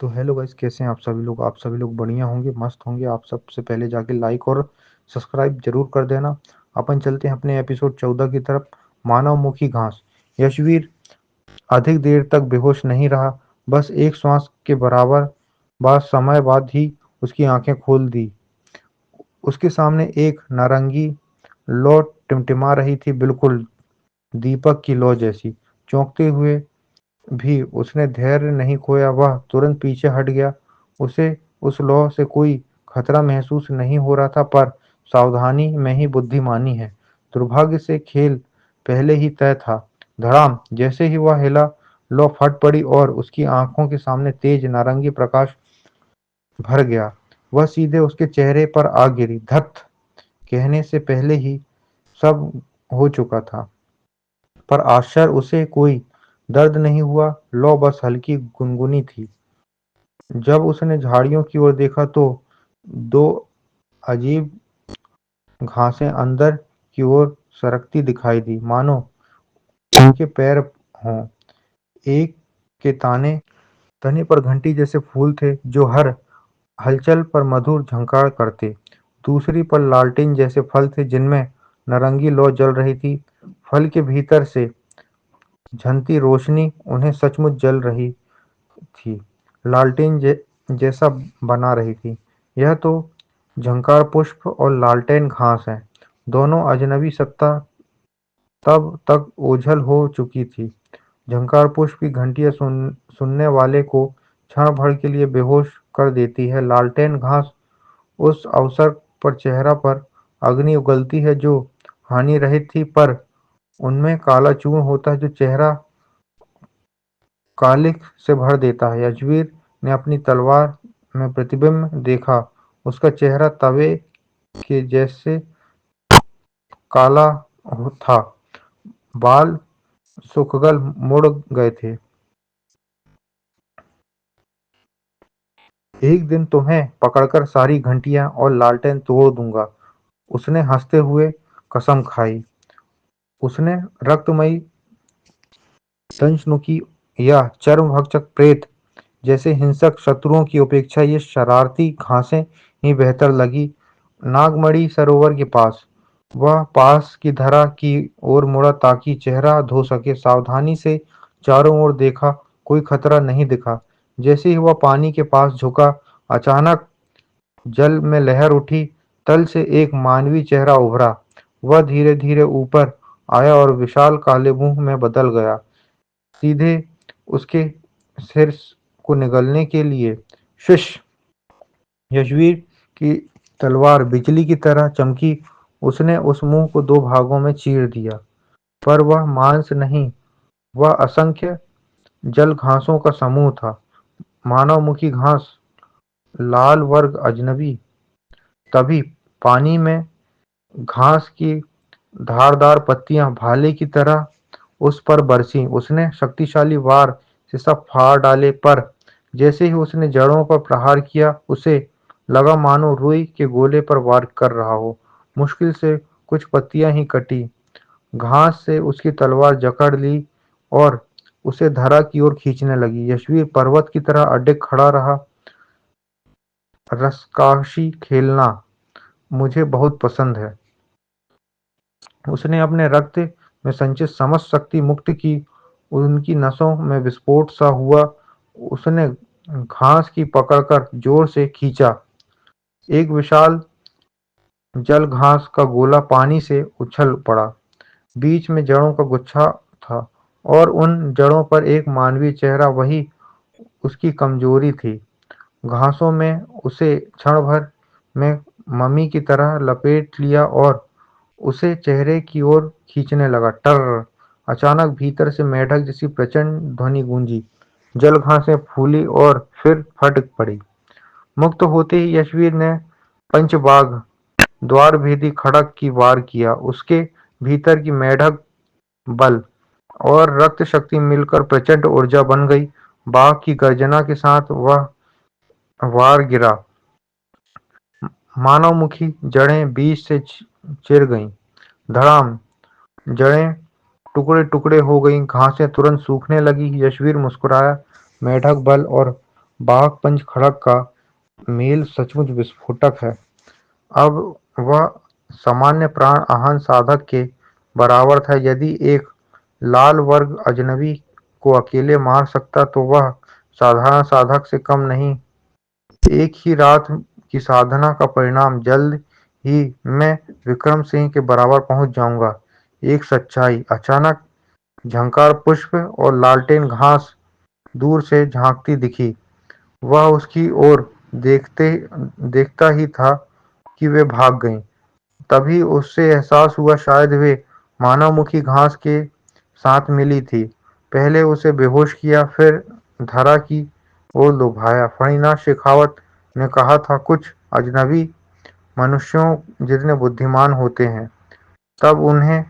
तो hello guys, कैसे हैं आप सभी लोग बढ़िया होंगे, मस्त होंगे। आप सबसे पहले जाके लाइक और सब्सक्राइब जरूर कर देना। अपन चलते हैं अपने एपिसोड 14 की तरफ। मानवमुखी घास। यशवीर अधिक देर तक बेहोश नहीं रहा। बस एक श्वास के बराबर बाद समय बाद ही उसकी आंखें खोल दी। उसके सामने एक नारंगी लौ टिमटिमा रही थी, बिल्कुल दीपक की लौ जैसी। चौंकते हुए भी उसने धैर्य नहीं खोया। वह तुरंत पीछे हट गया। उसे उस लौ से कोई खतरा महसूस नहीं हो रहा था, पर सावधानी में ही बुद्धिमानी है। दुर्भाग्य से खेल पहले ही तय था। धड़ाम जैसे ही वह हिला, लौ फट पड़ी और उसकी आंखों के सामने तेज नारंगी प्रकाश भर गया। वह सीधे उसके चेहरे पर आ गिरी। धत कहने से पहले ही सब हो चुका था, पर आश्चर्य उसे कोई दर्द नहीं हुआ। लौ बस हल्की गुनगुनी थी। जब उसने झाड़ियों की ओर देखा तो दो अजीब घासें अंदर की ओर सरकती दिखाई दी, मानो उनके पैर हों। एक के ताने तने पर घंटी जैसे फूल थे, जो हर हलचल पर मधुर झंकार करते। दूसरी पर लालटेन जैसे फल थे, जिनमें नारंगी लौ जल रही थी। फल के भीतर से झनती रोशनी उन्हें सचमुच जल रही थी, लालटेन जैसा बना रही थी। यह तो झंकार पुष्प और लालटेन घास है। दोनों अजनबी सत्ता तब तक ओझल हो चुकी थी। झंकार पुष्प की घंटियां सुनने वाले को क्षण भर के लिए बेहोश कर देती है। लालटेन घास उस अवसर पर चेहरा पर अग्नि उगलती है, जो हानि रहित थी, पर उनमें काला चूर्ण होता है, जो चेहरा कालिख से भर देता है। यशवीर ने अपनी तलवार में प्रतिबिंब देखा। उसका चेहरा तवे के जैसे काला था। बाल सूखगल मुड़ गए थे। एक दिन तुम्हें पकड़कर सारी घंटियां और लालटेन तोड़ दूंगा, उसने हंसते हुए कसम खाई। उसने रक्तमयी दंशनुकी या चर्मभक्षक प्रेत जैसे हिंसक शत्रुओं की अपेक्षा ये शरारती घासें ही बेहतर लगी। नागमणि सरोवर के पास वह पास की धरा की ओर मुड़ा ताकि चेहरा धो सके। सावधानी से चारों ओर देखा, कोई खतरा नहीं दिखा। जैसे ही वह पानी के पास झुका, अचानक जल में लहर उठी। तल से एक मानवीय चेहरा उभरा। वह धीरे धीरे ऊपर आया और विशाल काले मुंह में बदल गया। सीधे उसके सिर को निगलने के लिए शिश यशवीर की तलवार बिजली की तरह चमकी। उसने उस मुंह को दो भागों में चीर दिया, पर वह मांस नहीं, वह असंख्य जल घासों का समूह था। मानवमुखी घास, लाल वर्ग अजनबी। तभी पानी में घास की धारदार पत्तियां भाले की तरह उस पर बरसीं। उसने शक्तिशाली वार से सब फाड़ डाले, पर जैसे ही उसने जड़ों पर प्रहार किया, उसे लगा मानो रुई के गोले पर वार कर रहा हो। मुश्किल से कुछ पत्तियां ही कटी। घास से उसकी तलवार जकड़ ली और उसे धरा की ओर खींचने लगी। यशवीर पर्वत की तरह अडिग खड़ा रहा। रस्साकशी खेलना मुझे बहुत पसंद है। उसने अपने रक्त में संचित समस्त शक्ति मुक्त की। उनकी नसों में विस्फोट सा हुआ। उसने घास की पकड़कर जोर से खींचा। एक विशाल जल घास का गोला पानी से उछल पड़ा। बीच में जड़ों का गुच्छा था, और उन जड़ों पर एक मानवीय चेहरा। वही उसकी कमजोरी थी। घासों में उसे क्षण भर में मम्मी की तरह लपेट लिया और उसे चेहरे की ओर खींचने लगा। टर! अचानक भीतर से मेढक जैसी प्रचंड ध्वनि गूंजी। जल घासें फूली और फिर फट पड़ी। मुक्त होते ही यशवीर ने पंचबाघ द्वार भेदी खड़ग की वार किया। उसके भीतर की मेढक बल और रक्त शक्ति मिलकर प्रचंड ऊर्जा बन गई। बाघ की गर्जना के साथ वह वार गिरा। मानवमुखी जड़ें बीच से चिर गईं। धड़ाम! जड़ें टुकड़े टुकड़े हो गईं। घासें तुरंत सूखने लगी। यशवीर मुस्कुराया। मेढक बल और बाघ पंच खड़ग का मेल सचमुच विस्फोटक है। अब वह सामान्य प्राण आहन साधक के बराबर था। यदि एक लाल वर्ग अजनबी को अकेले मार सकता तो वह साधारण साधक से कम नहीं। एक ही रात की साधना का परिणाम, जल्द ही मैं विक्रम सिंह के बराबर पहुंच जाऊंगा। एक सच्चाई अचानक झंकार पुष्प और लालटेन घास दूर से झांकती दिखी। वह उसकी ओर देखते देखता ही था कि वे भाग गईं। तभी उससे एहसास हुआ शायद वे मानवमुखी घास के साथ मिली थी। पहले उसे बेहोश किया, फिर धरा की ओर लुभाया। फणिनाथ शेखावत ने कहा था, कुछ अजनबी मनुष्यों जितने बुद्धिमान होते हैं, तब उन्हें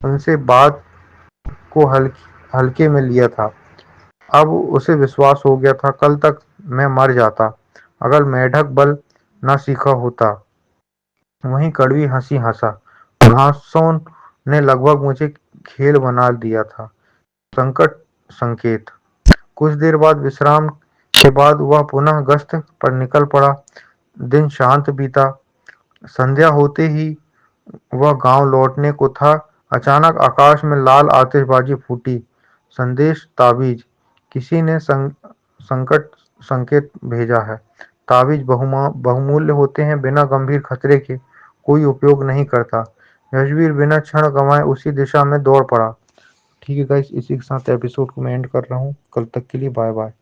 उनसे बात को हल्के में लिया था। अब उसे विश्वास हो गया था, कल तक मैं मर जाता अगर मेढक बल न सीखा होता। वहीं कड़वी हंसी हंसा। घासों ने लगभग मुझे खेल बना दिया था। संकट संकेत। कुछ देर बाद विश्राम के बाद वह पुनः गश्त पर निकल पड़ा। दिन शांत बीता। संध्या होते ही वह गांव लौटने को था। अचानक आकाश में लाल आतिशबाजी फूटी। संदेश ताबीज। किसी ने संकट संकेत भेजा है। ताबीज बहुमूल्य होते हैं, बिना गंभीर खतरे के कोई उपयोग नहीं करता। यशवीर बिना क्षण गंवाए उसी दिशा में दौड़ पड़ा। ठीक है गाइस, इसी के साथ एपिसोड को मैं एंड कर रहा हूँ। कल तक के लिए बाय बाय।